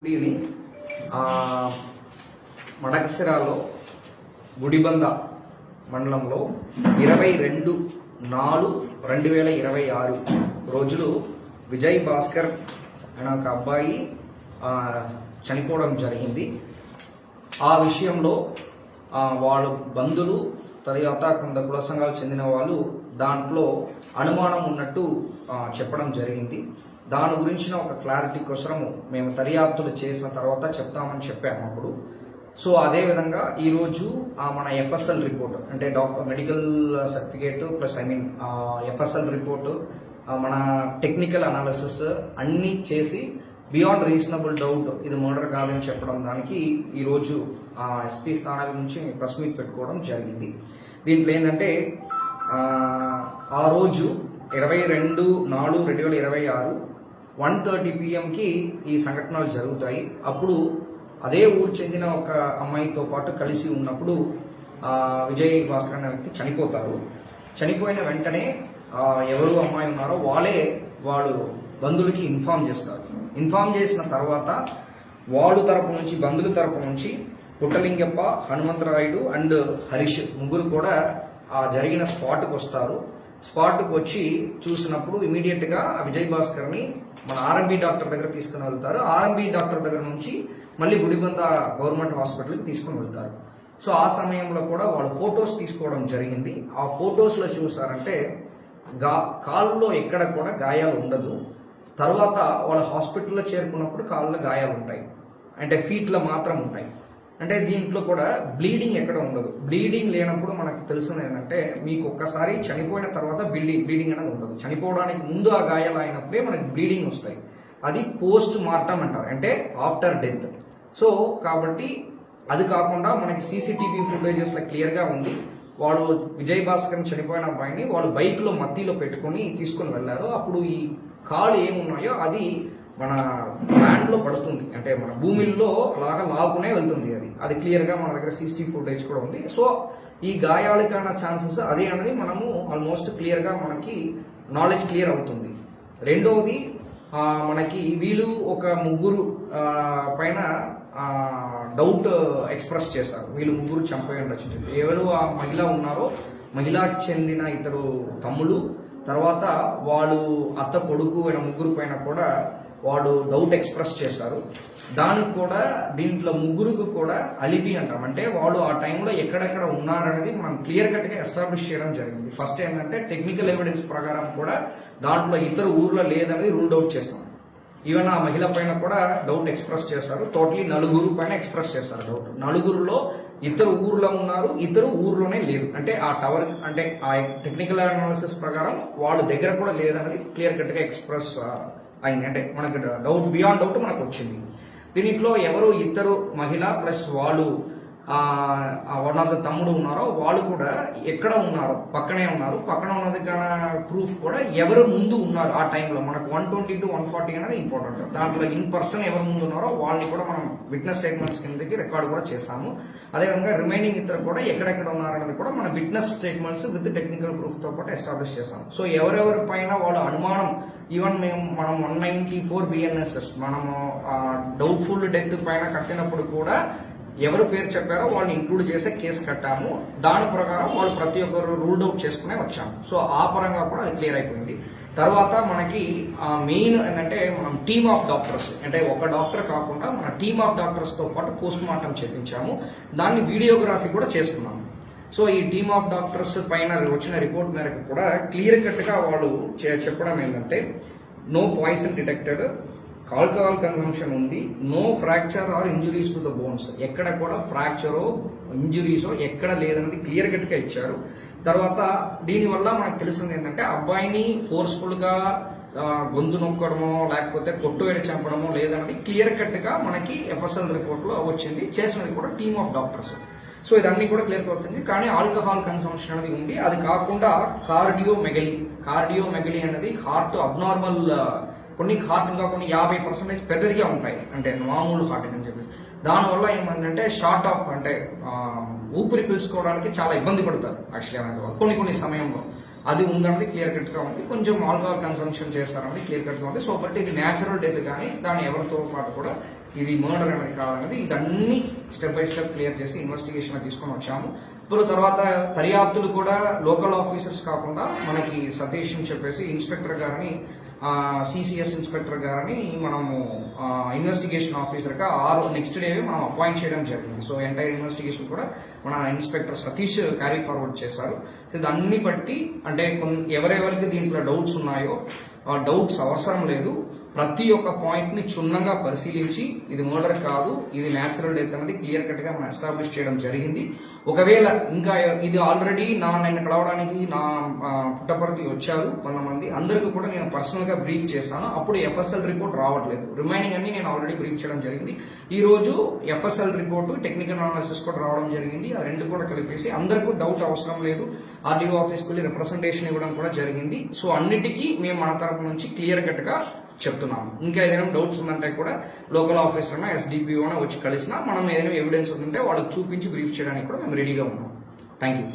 Good evening. మడకసిరాలో గుడిబంద మండలంలో 22/4/2026 రోజులు విజయ్ భాస్కర్ అనే ఒక అబ్బాయి చనిపోవడం జరిగింది. ఆ విషయంలో వాళ్ళ బంధువులు తర్వాత కొంత కుల సంఘాలకు చెందిన వాళ్ళు దాంట్లో అనుమానం ఉన్నట్టు చెప్పడం జరిగింది. దాని గురించిన ఒక క్లారిటీ కోసము మేము దర్యాప్తులు చేసిన తర్వాత చెప్తామని చెప్పాము అప్పుడు. సో అదేవిధంగా ఈరోజు మన ఎఫ్ఎస్ఎల్ రిపోర్ట్ అంటే medical certificate plus FSL report మన టెక్నికల్ అనాలిసిస్ అన్నీ చేసి బియాండ్ రీజనబుల్ డౌట్ ఇది మర్డర్ కాదని చెప్పడం దానికి ఈరోజు ఎస్పీ స్థానాల నుంచి ప్రెస్ మీట్ పెట్టుకోవడం జరిగింది. దీంట్లో ఏంటంటే ఆ రోజు 22/4/2026 1:30 PM ఈ సంఘటనలు జరుగుతాయి. అప్పుడు అదే ఊరు చెందిన ఒక అమ్మాయితో పాటు కలిసి ఉన్నప్పుడు విజయ్ భాస్కర్ అనే వ్యక్తి చనిపోతారు. చనిపోయిన వెంటనే ఎవరు అమ్మాయి ఉన్నారో వాళ్ళు బంధువులకి ఇన్ఫార్మ్ చేస్తారు. ఇన్ఫార్మ్ చేసిన తర్వాత వాళ్ళు తరపు నుంచి బంధువుల తరపు నుంచి పుట్టలింగప్ప, హనుమంతరాయుడు అండ్ హరీష్ ముగ్గురు కూడా జరిగిన స్పాట్కి వస్తారు. స్పాట్కి వచ్చి చూసినప్పుడు ఇమీడియట్గా విజయ్ భాస్కర్ని మన ఆర్ఎంబి డాక్టర్ దగ్గర తీసుకుని వెళ్తారు. ఆర్ఎంబి డాక్టర్ దగ్గర నుంచి మళ్ళీ గుడిబంద గవర్నమెంట్ హాస్పిటల్కి తీసుకుని వెళ్తారు. సో ఆ సమయంలో కూడా వాళ్ళు ఫొటోస్ తీసుకోవడం జరిగింది. ఆ ఫొటోస్లో చూసారంటే కాళ్ళలో ఎక్కడ కూడా గాయాలు ఉండదు. తర్వాత వాళ్ళ హాస్పిటల్లో చేరుకున్నప్పుడు కాళ్ళలో గాయాలు ఉంటాయి, అంటే ఫీట్లో మాత్రం ఉంటాయి. అంటే దీంట్లో కూడా బ్లీడింగ్ ఎక్కడ ఉండదు. బ్లీడింగ్ లేనప్పుడు మనకు తెలిసింది ఏంటంటే మీకు ఒక్కసారి చనిపోయిన తర్వాత బ్లీడింగ్ అనేది ఉండదు. చనిపోవడానికి ముందు ఆ గాయాలు అయినప్పుడే మనకి బ్లీడింగ్ వస్తాయి. అది పోస్ట్ మార్టం అంటారు, అంటే ఆఫ్టర్ డెత్. సో కాబట్టి అది కాకుండా మనకి సీసీటీవీ ఫుటేజెస్లో క్లియర్గా ఉంది. వాడు విజయ్ భాస్కర్ చనిపోయిన అబ్బాయిని వాడు బైక్లో మత్తిలో పెట్టుకుని తీసుకుని వెళ్ళారు. అప్పుడు ఈ కాళ్ళు ఏమున్నాయో అది మన ల్యాండ్లో పడుతుంది, అంటే మన భూమిలో అలాగా లాగునే వెళ్తుంది. అది క్లియర్గా మన దగ్గర సీసీటీవీ ఫుటేజ్ కూడా ఉంది. సో ఈ గాయాలకైన ఛాన్సెస్ అదే అనేది మనము ఆల్మోస్ట్ క్లియర్గా మనకి నాలెడ్జ్ క్లియర్ అవుతుంది. రెండవది మనకి వీళ్ళు ఒక ముగ్గురు పైన డౌట్ ఎక్స్ప్రెస్ చేశారు. వీళ్ళు ముగ్గురు చంపేయండి ఉండొచ్చు. ఎవరు ఆ మహిళ ఉన్నారో మహిళకి చెందిన ఇద్దరు తమ్ముడు, తర్వాత వాళ్ళు అత్త కొడుకు అయిన ముగ్గురు పైన కూడా వాడు డౌట్ ఎక్స్ప్రెస్ చేశారు. దానికి కూడా దీంట్లో ముగ్గురికి కూడా అలిబి అంటాం, అంటే వాడు ఆ టైంలో ఎక్కడెక్కడ ఉన్నారనేది మనం క్లియర్ కట్గా ఎస్టాబ్లిష్ చేయడం జరిగింది. ఫస్ట్ ఏంటంటే టెక్నికల్ ఎవిడెన్స్ ప్రకారం కూడా దాంట్లో ఇతర ఊర్లో లేదనేది రూల్ అవుట్ చేశాం. ఈవెన్ ఆ మహిళ పైన కూడా డౌట్ ఎక్స్ప్రెస్ చేశారు. టోటలీ 4 పైన ఎక్స్ప్రెస్ చేశారు డౌట్. 4లో ఇద్దరు ఊర్లో ఉన్నారు, ఇద్దరు ఊర్లోనే లేదు. అంటే ఆ టవర్ అంటే ఆ టెక్నికల్ అనాలిసిస్ ప్రకారం వాళ్ళ దగ్గర కూడా లేదన్నది క్లియర్ కట్గా ఎక్స్ప్రెస్ అయింది. అంటే మనకు డౌట్ బియాండ్ డౌట్ మనకు వచ్చింది. దీంట్లో ఎవరు ఇద్దరు మహిళ ప్లస్ వాళ్ళు వన్ ఆఫ్ ద తమ్ముడు ఉన్నారో వాళ్ళు కూడా ఎక్కడ ఉన్నారు, పక్కనే ఉన్నారు. పక్కన ఉన్నది ప్రూఫ్ కూడా ఎవరు ముందు ఉన్నారు ఆ టైంలో. మనకు 120 to 140 అనేది ఇంపార్టెంట్. దాంట్లో ఇన్ పర్సన్ ఎవరు ముందు ఉన్నారో వాళ్ళని కూడా మనం విట్నెస్ స్టేట్మెంట్స్ కిందకి రికార్డ్ కూడా చేశాము. అదేవిధంగా రిమైనింగ్ ఇద్దరు కూడా ఎక్కడెక్కడ ఉన్నారనేది కూడా మన witness statements with technical proof తో పాటు ఎస్టాబ్లిష్ చేశాము. సో ఎవరెవరి పైన వాళ్ళు అనుమానం, ఈవెన్ మనం 194 BNSS మనము డౌట్ఫుల్ డెత్ పైన కట్టినప్పుడు కూడా ఎవరు పేరు చెప్పారో వాళ్ళని ఇంక్లూడ్ చేసే కేసు కట్టాము. దాని ప్రకారం వాళ్ళు ప్రతి ఒక్కరు రూల్డ్ అవుట్ చేసుకునే వచ్చాము. సో ఆ పరంగా కూడా అది క్లియర్ అయిపోయింది. తర్వాత మనకి మెయిన్ ఏంటంటే మనం టీమ్ ఆఫ్ డాక్టర్స్, అంటే ఒక డాక్టర్ కాకుండా మన టీమ్ ఆఫ్ డాక్టర్స్తో పాటు పోస్ట్ మార్టం చేయించాము. దాన్ని వీడియోగ్రఫీ కూడా చేసుకున్నాము. సో ఈ టీమ్ ఆఫ్ డాక్టర్స్ పైన వచ్చిన రిపోర్ట్ మేరకు కూడా క్లియర్ కట్గా వాళ్ళు చెప్పడం ఏంటంటే no poison detected, alcohol consumption ఉంది, no fracture or injuries to the bones, ఎక్కడ కూడా ఫ్రాక్చరో ఇంజురీసో ఎక్కడ లేదన్నది క్లియర్ కట్గా ఇచ్చారు. తర్వాత దీనివల్ల మనకు తెలిసింది ఏంటంటే అబ్బాయిని ఫోర్స్ఫుల్గా గొంతు నొక్కడమో లేకపోతే కొట్టు వేడి చంపడమో లేదన్నది క్లియర్ కట్గా మనకి ఎఫ్ఎస్ఎల్ రిపోర్ట్లో వచ్చింది. చేసినది కూడా టీమ్ ఆఫ్ డాక్టర్స్. సో ఇదన్నీ కూడా క్లియర్ అవుతుంది. కానీ ఆల్కహాల్ కన్సంప్షన్ అనేది ఉంది. అది కాకుండా కార్డియోమెగలీ అనేది హార్ట్ అబ్నార్మల్, కొన్ని హార్ట్ ఇంకా కొన్ని 50% పెద్దదిగా ఉంటాయి, అంటే మామూలు హార్ట్ అని చెప్పేసి. దానివల్ల ఏమైందంటే షార్ట్ ఆఫ్, అంటే ఊపిరి పీల్చుకోవడానికి చాలా ఇబ్బంది పడతారు యాక్చువల్లీ కొన్ని సమయంలో. అది ఉందన్నది క్లియర్ కట్ గా ఉంది. కొంచెం ఆల్కహాల్ కన్సంప్షన్ చేస్తారన్నది క్లియర్ కట్ గా ఉంది. సో బట్ ఇది న్యాచురల్ డెత్ కానీ దాన్ని ఎవరితో పాటు కూడా ఇది మర్డర్ అనేది కాదనేది ఇదన్నీ స్టెప్ బై స్టెప్ క్లియర్ చేసి ఇన్వెస్టిగేషన్ తీసుకొని వచ్చాము. ఇప్పుడు తర్వాత దర్యాప్తులు కూడా లోకల్ ఆఫీసర్స్ కాకుండా మనకి సతీష్ అని చెప్పేసి ఇన్స్పెక్టర్ గారిని సిసిఎస్ ఇన్స్పెక్టర్ గారిని మనము ఇన్వెస్టిగేషన్ ఆఫీసర్గా నెక్స్ట్ డే మనం అపాయింట్ చేయడం జరిగింది. సో ఎంటైర్ ఇన్వెస్టిగేషన్ కూడా మన ఇన్స్పెక్టర్ సతీష్ క్యారీ ఫార్వర్డ్ చేశారు. సో దాన్ని బట్టి అంటే ఎవరెవరికి దీంట్లో డౌట్స్ ఉన్నాయో ఆ డౌట్స్ అవసరం లేదు, ప్రతి ఒక్క పాయింట్ ని క్షుణ్ణంగా పరిశీలించి ఇది మర్డర్ కాదు, ఇది న్యాచురల్ డెత్ అనేది క్లియర్ కట్ గా మనం ఎస్టాబ్లిష్ చేయడం జరిగింది. ఒకవేళ ఇంకా ఇది ఆల్రెడీ నిన్న కలవడానికి నా పుట్టపర్తి వచ్చారు కొంతమంది, అందరికీ కూడా నేను పర్సనల్ గా బ్రీఫ్ చేశాను. అప్పుడు ఎఫ్ఎస్ఎల్ రిపోర్ట్ రావట్లేదు, రిమైనింగ్ అన్ని నేను ఆల్రెడీ బ్రీఫ్ చేయడం జరిగింది. ఈ రోజు ఎఫ్ఎస్ఎల్ రిపోర్టు టెక్నికల్ అనాలిసిస్ కూడా రావడం జరిగింది. ఆ రెండు కూడా కలిపేసి అందరికీ డౌట్ అవసరం లేదు, ఆర్డీఓ ఆఫీస్కి వెళ్ళి రిప్రజెంటేషన్ ఇవ్వడం కూడా జరిగింది. సో అన్నిటికీ మేము మన తరపు నుంచి క్లియర్ కట్ గా చెప్తున్నాము. ఇంకా ఏదైనా డౌట్స్ ఉందంటే కూడా లోకల్ ఆఫీసర్ ఎస్డిపిఓ వచ్చి కలిసినా మనం ఏదైనా ఎవిడెన్స్ ఉందంటే వాళ్ళకి చూపించి బ్రీఫ్ చేయడానికి కూడా మేము రెడీగా ఉన్నాం. Thank you.